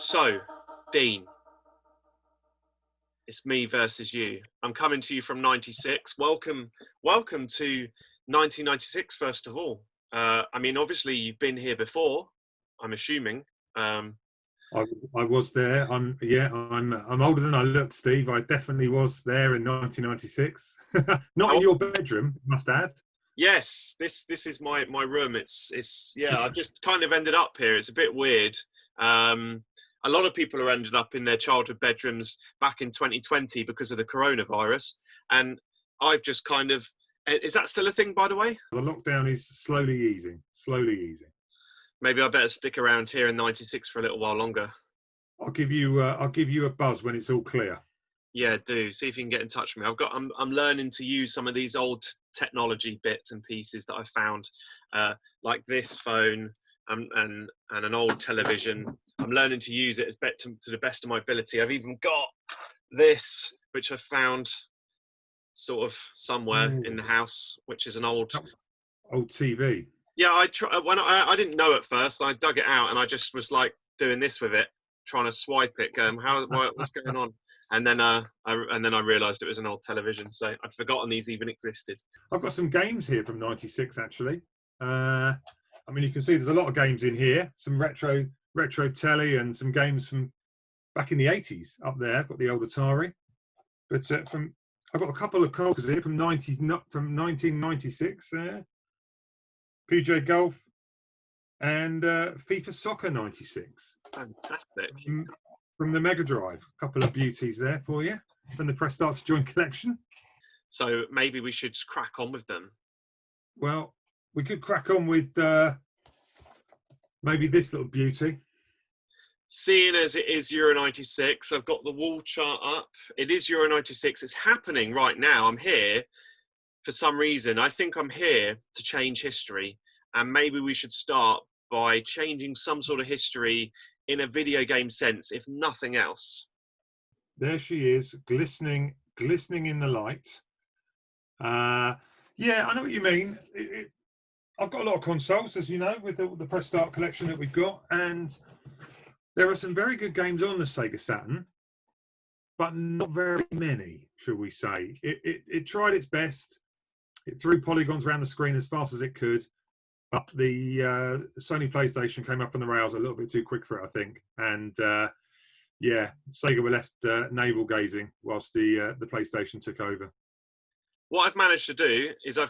So, Dean, it's me versus you. I'm coming to you from '96. Welcome to 1996. First of all, I mean, obviously you've been here before. I'm assuming. Um, I was there. I'm older than I look, Steve. I definitely was there in 1996. Not in how- your bedroom, must add. yes, this is my room. It's yeah. I just kind of ended up here. It's a bit weird. Um, a lot of people are ended up in their childhood bedrooms back in 2020 because of the coronavirus, and I've just kind of. Is that still a thing, by the way? The lockdown is slowly easing, slowly easing. Maybe I better stick around here in '96 for a little while longer. I'll give you a buzz when it's all clear. Yeah, do see if you can get in touch with me. I'm learning to use some of these old technology bits and pieces that I found, like this phone and an old television. I'm learning to use it to the best of my ability. I've even got this, which I found sort of somewhere in the Ooh, house, which is an old. old TV. Yeah, I didn't know at first. I dug it out and I just was like doing this with it, trying to swipe it, going, what's going on? And then I realised it was an old television, so I'd forgotten these even existed. I've got some games here from '96 actually. I mean, you can see there's a lot of games in here. Some retro telly and some games from back in the '80s up there. I've got the old Atari, but I've got a couple of coasters here from 1996. PJ Golf and FIFA Soccer '96 Fantastic. from the Mega Drive. A couple of beauties there for you from the Press Start to Join collection. So maybe we should crack on with them. Well, we could crack on with maybe this little beauty. Seeing as it is Euro 96, I've got the wall chart up. It is Euro 96. It's happening right now. I'm here for some reason. I think I'm here to change history. And maybe we should start by changing some sort of history in a video game sense, if nothing else. There she is, glistening in the light. Yeah, I know what you mean. I've got a lot of consoles, as you know, with the Press Start collection that we've got, and there are some very good games on the Sega Saturn, but not very many, shall we say. It tried its best. It threw polygons around the screen as fast as it could, but the Sony PlayStation came up on the rails a little bit too quick for it, I think. And yeah, Sega were left navel gazing whilst the PlayStation took over. What I've managed to do is I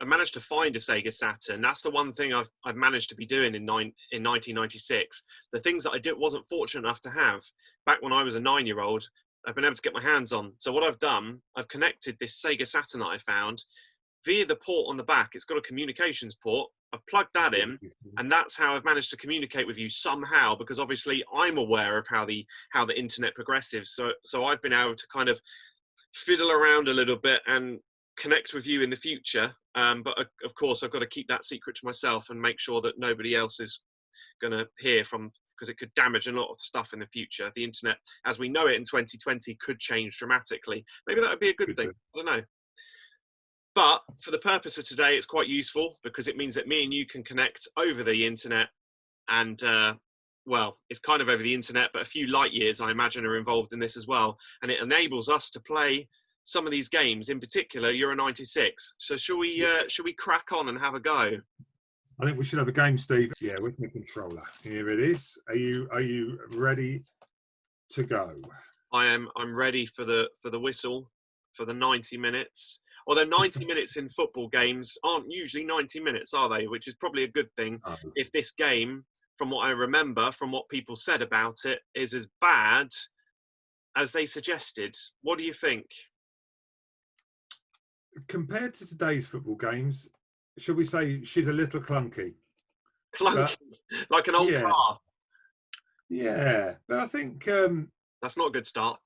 managed to find a Sega Saturn. That's the one thing I've managed to be doing in 1996. The things that I wasn't fortunate enough to have back when I was a 9-year-old, I've been able to get my hands on. So what I've done, I've connected this Sega Saturn that I found via the port on the back. It's got a communications port. I've plugged that in, and that's how I've managed to communicate with you somehow, because obviously I'm aware of how the internet progresses. So I've been able to kind of fiddle around a little bit and connect with you in the future. But of course, I've got to keep that secret to myself and make sure that nobody else is going to hear from, because it could damage a lot of stuff in the future. The internet, as we know it in 2020, could change dramatically. Maybe that would be a good thing. I don't know. But for the purpose of today, it's quite useful because it means that me and you can connect over the internet. And, well, it's kind of over the internet, but a few light years, I imagine, are involved in this as well. And it enables us to play some of these games, in particular Euro 96. So shall we crack on and have a go? I think we should have a game, Steve. Yeah, with my controller. Here it is. Are you ready to go? I'm ready for the whistle for the 90 minutes. Although 90 minutes in football games aren't usually 90 minutes, are they? Which is probably a good thing. Oh. If this game, from what I remember, from what people said about it, is as bad as they suggested. What do you think? Compared to today's football games, shall we say she's a little clunky? Clunky, like an old car. Yeah, but I think that's not a good start.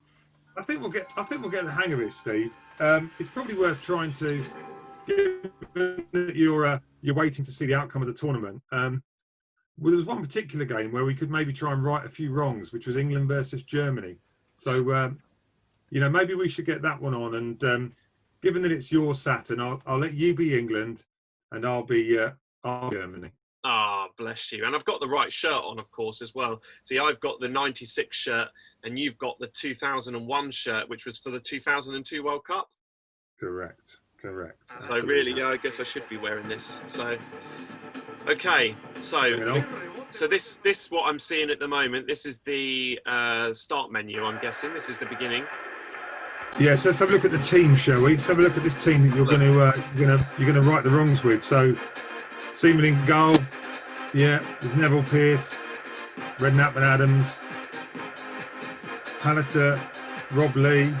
I think we'll get the hang of it, Steve. It's probably worth trying to. Given that you're waiting to see the outcome of the tournament. Well, there was one particular game where we could maybe try and right a few wrongs, which was England versus Germany. So, maybe we should get that one on. And given that it's your Saturn, I'll let you be England, and I'll be Germany. Ah, bless you. And I've got the right shirt on, of course, as well. See, I've got the 96 shirt and you've got the 2001 shirt, which was for the 2002 World Cup. Correct. So Absolutely. really, yeah, I guess I should be wearing this. So, okay. So this what I'm seeing at the moment, this is the start menu, I'm guessing. This is the beginning. Yeah, so let's have a look at the team, shall we? Let's have a look at this team that you're going to right the wrongs with. So, Seaman in goal. Yeah, there's Neville Pearce, Redknapp and Adams, Pallister, Rob Lee.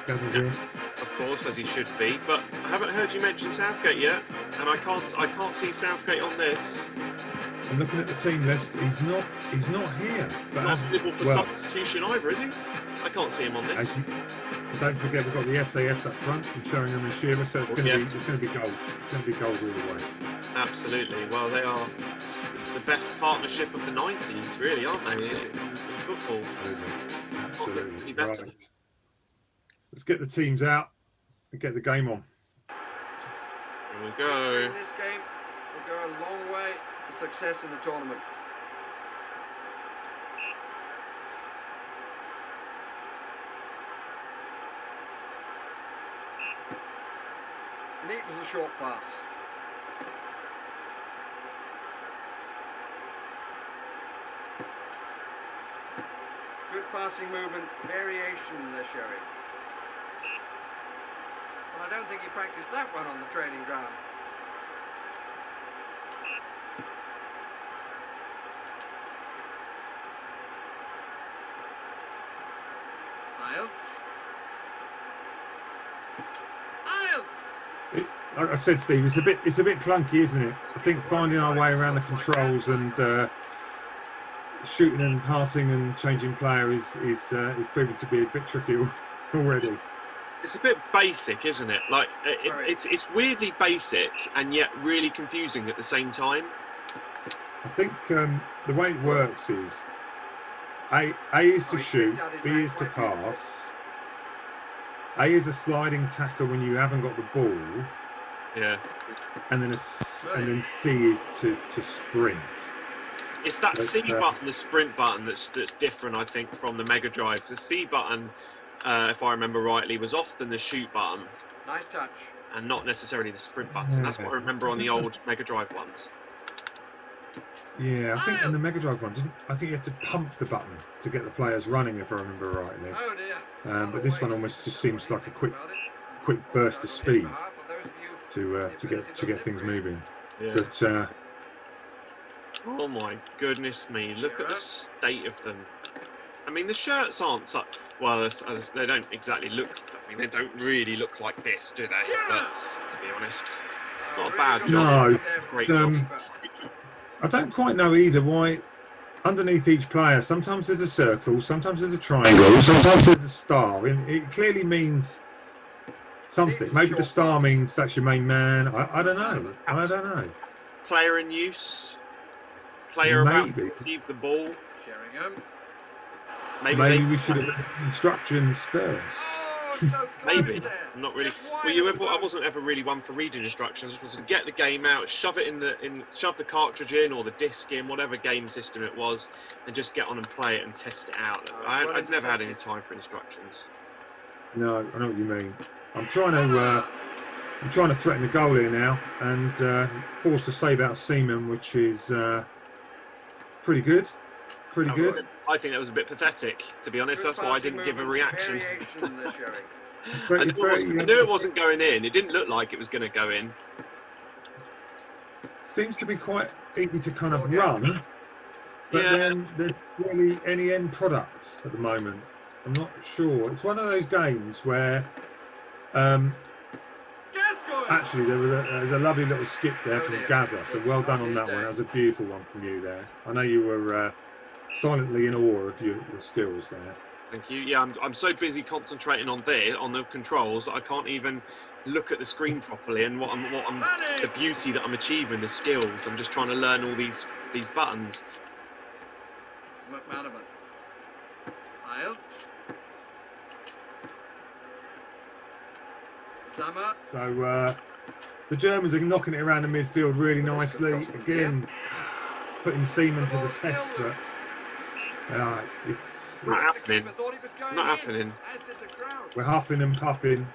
Of course, as he should be. But I haven't heard you mention Southgate yet, and I can't see Southgate on this. I'm looking at the team list. He's not here. But not eligible for substitution either, is he? I can't see him on this. Don't forget, we've got the SAS up front and showing them the Shearer, so it's going to be gold. It's going to be gold all the way. Absolutely. Well, they are the best partnership of the 90s, really, aren't they? In football. Absolutely. Right. Let's get the teams out and get the game on. Here we go. In this game will go a long way to success in the tournament. Neat little short pass. Good passing movement, variation they're showing. Well, I don't think he practiced that one on the training ground. Like I said, Steve, it's a bit clunky, isn't it? I think finding our way around the controls and shooting and passing and changing player is proving to be a bit tricky already. It's a bit basic, isn't it? Like it's weirdly basic and yet really confusing at the same time. I think the way it works is A is to shoot, B is to pass, A is a sliding tackle when you haven't got the ball. Yeah. And then C is to sprint. It's that C button, the sprint button, that's different, I think, from the Mega Drive. The C button, if I remember rightly, was often the shoot button. Nice touch. And not necessarily the sprint button. That's what I remember on the old Mega Drive ones. Yeah, I think in the Mega Drive one, I think you had to pump the button to get the players running, if I remember rightly. Oh dear. But this one almost just seems like a quick burst of speed to get things moving. Yeah. But oh my goodness me! Look at the state of them. I mean, the shirts aren't such. Well, they don't exactly look. I mean, they don't really look like this, do they? But to be honest, not a bad job. No, great job. I don't quite know either why. Underneath each player, sometimes there's a circle, sometimes there's a triangle, sometimes there's a star. It clearly means something. Maybe the star means that's your main man. I don't know. I don't know. Player in use. Player about to receive the ball. Maybe we should have read instructions first. Maybe. I'm not really. Well, I wasn't ever really one for reading instructions. I just wanted to get the game out, shove the cartridge in or the disc in, whatever game system it was, and just get on and play it and test it out. I'd never had any time for instructions. No, I know what you mean. I'm trying to threaten the goal here now, and forced to save out Seaman, which is pretty good. Pretty good. I think that was a bit pathetic, to be honest. That's why I didn't give a reaction. I knew it wasn't going in. It didn't look like it was going to go in. Seems to be quite easy to kind of run, but then there's really any end product at the moment. I'm not sure. It's one of those games where actually there's a lovely little skip there from Gaza, so well done on that one. That was a beautiful one from you there. I know you were silently in awe of your skills there. Thank you. Yeah, I'm so busy concentrating on the controls that I can't even look at the screen properly and the beauty that I'm achieving, the skills. I'm just trying to learn all these buttons. So The Germans are knocking it around the midfield really nicely. Again, putting Seaman to the test, but it's Not happening. Not happening. we're huffing and puffing.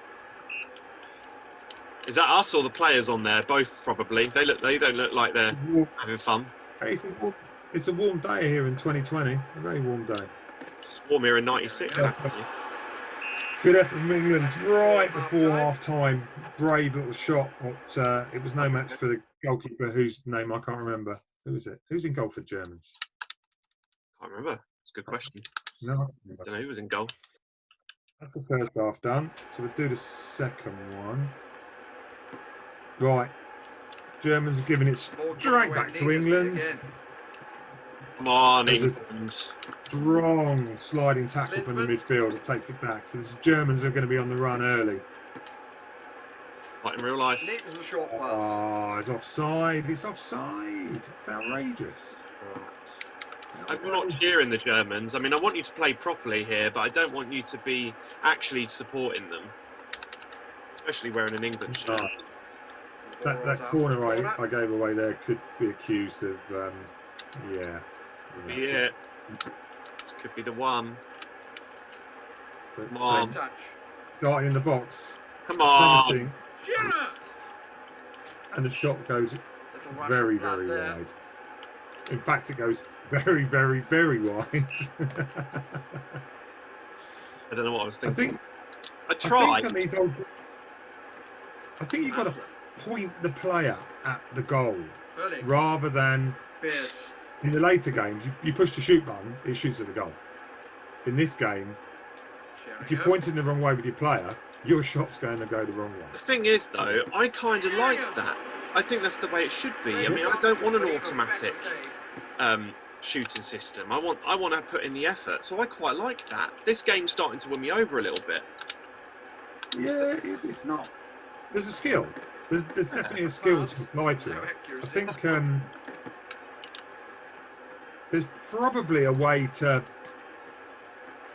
Is that us or the players on there? Both probably. They don't look like they're having fun. Hey, it's a warm day here in 2020. A very warm day. It's warm here in '96. Actually. Good effort from England right before half time. Brave little shot, but it was no match for the goalkeeper whose name I can't remember. Who is it? Who's in goal for Germans? Can't remember. It's a good question. No, I can't remember. Don't know who was in goal. That's the first half done. So we'll do the second one. Right. Germans are giving it straight back to England. Come on, There's a England. strong sliding tackle from the midfield. It takes it back. So the Germans are going to be on the run early. Like in real life. Oh, it's offside. It's offside. It's outrageous. I'm not cheering the Germans. I mean, I want you to play properly here, but I don't want you to be actually supporting them. Especially wearing an England shirt. That corner I gave away there could be accused of, yeah. Could be it. This could be the one. But, Come on. darting in the box. Come on. Promising. And the shot goes very, very wide. In fact, it goes very, very, very wide. I don't know what I was I thinking. think I tried. I think you've got to point the player at the goal rather than in the later games. You push the shoot button, it shoots at the goal. In this game, if you're pointing the wrong way with your player, your shot's going to go the wrong way. The thing is, though, I kind of like that. I think that's the way it should be. I mean, I don't want an automatic shooting system. I want to put in the effort, so I quite like that. This game's starting to win me over a little bit. Yeah, it's not. There's a skill. There's definitely a skill to apply to it. I think there's probably a way to.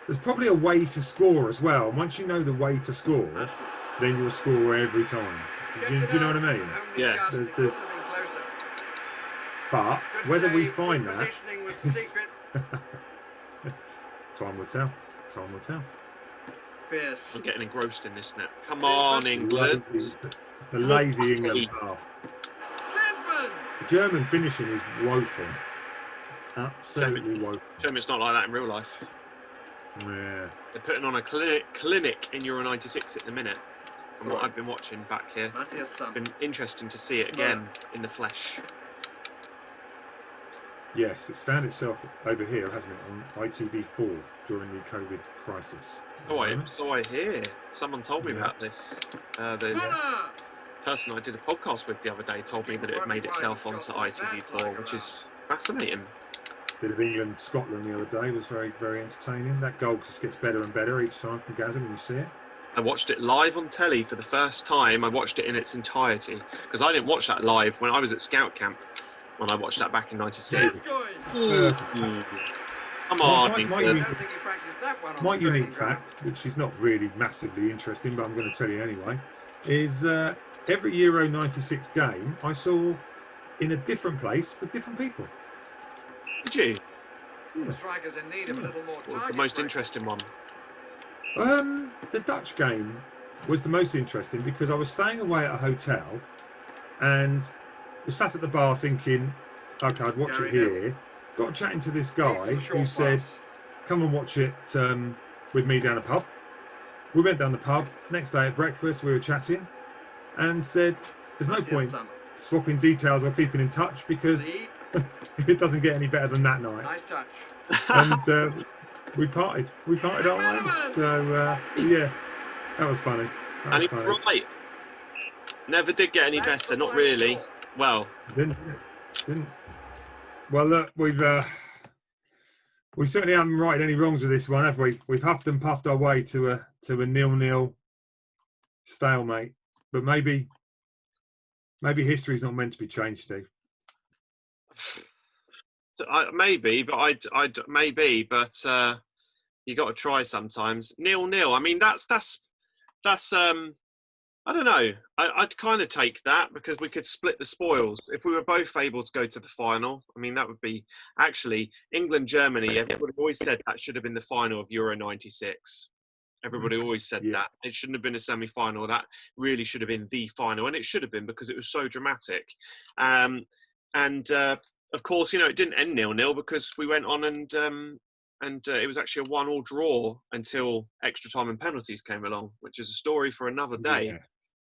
There's probably a way to score as well. Once you know the way to score, then you'll score every time. Do you know what I mean? Yeah. There's but whether we find that, time will tell. Time will tell. I'm getting engrossed in this net. Come on, England. It's a lazy England pass. The German finishing is woeful. Absolutely woeful. Show me it's not like that in real life. Yeah. They're putting on a clinic in Euro 96 at the minute. From what I've been watching back here. It's been interesting to see it again in the flesh. Yes, it's found itself over here, hasn't it, on ITV4 during the COVID crisis. So I hear. Someone told me about this. The person I did a podcast with the other day told me that it had made itself onto ITV4, which is fascinating. Bit of England, Scotland the other day was very, very entertaining. That goal just gets better and better each time from Gazza when you see it. I watched it live on telly for the first time. I watched it in its entirety because I didn't watch that live when I was at Scout Camp when I watched that back in '96. Come on, my unique fact, which is not really massively interesting, but I'm going to tell you anyway, is every Euro 96 game I saw in a different place with different people. Did you? The strikers in need of a little more What was the most interesting one? The Dutch game was the most interesting because I was staying away at a hotel and was sat at the bar thinking, okay, I'd watch it here. Got chatting to this guy who said, come and watch it with me down the pub. We went down the pub. Next day at breakfast, we were chatting and said, there's no point swapping details or keeping in touch because it doesn't get any better than that night. Nice touch. And we parted our ways. So yeah, that was funny. And he was right. Never did get any better. Not really. Well, Didn't. Well, look, we certainly haven't righted any wrongs with this one, have we? We've huffed and puffed our way to a 0-0 stalemate. But maybe history's not meant to be changed, Steve. maybe, but you got to try sometimes. 0-0. I mean, that's I don't know. I'd kind of take that because we could split the spoils. If we were both able to go to the final, I mean, that would be actually England, Germany. Everybody always said that should have been the final of Euro '96. Everybody always said Yeah. that. It shouldn't have been a semi-final. That really should have been the final. And it should have been because it was so dramatic. Of course, you know, it didn't end 0-0 because we went on and it was actually a 1-1 draw until extra time and penalties came along, which is a story for another day. Yeah.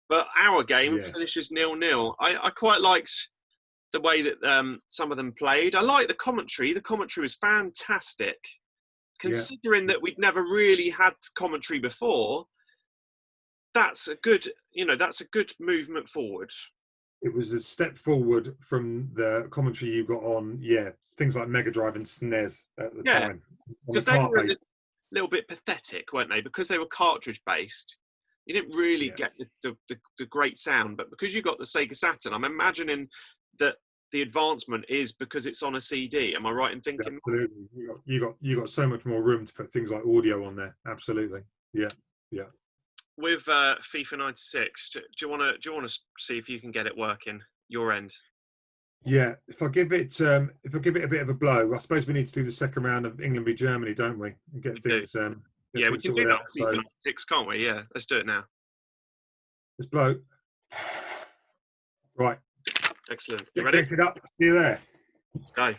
But our game Yeah. finishes 0-0. I quite liked the way that some of them played. I like the commentary. The commentary was fantastic. Considering that we'd never really had commentary before, that's a good movement forward. It was a step forward from the commentary you got on, things like Mega Drive and SNES at the time. Because they were a little bit pathetic, weren't they? Because they were cartridge based, you didn't really get the great sound. But because you got the Sega Saturn, I'm imagining that the advancement is because it's on a CD. Am I right in thinking? Absolutely. You got so much more room to put things like audio on there. Absolutely. Yeah. With FIFA 96, do you want to see if you can get it working your end? Yeah. If I give it a bit of a blow, I suppose we need to do the second round of England v Germany, don't we? And get things. We can do that. FIFA 96, can't we? Yeah. Let's do it now. Let's blow. Right. Excellent. You ready? Get it up. See you there. Let's go.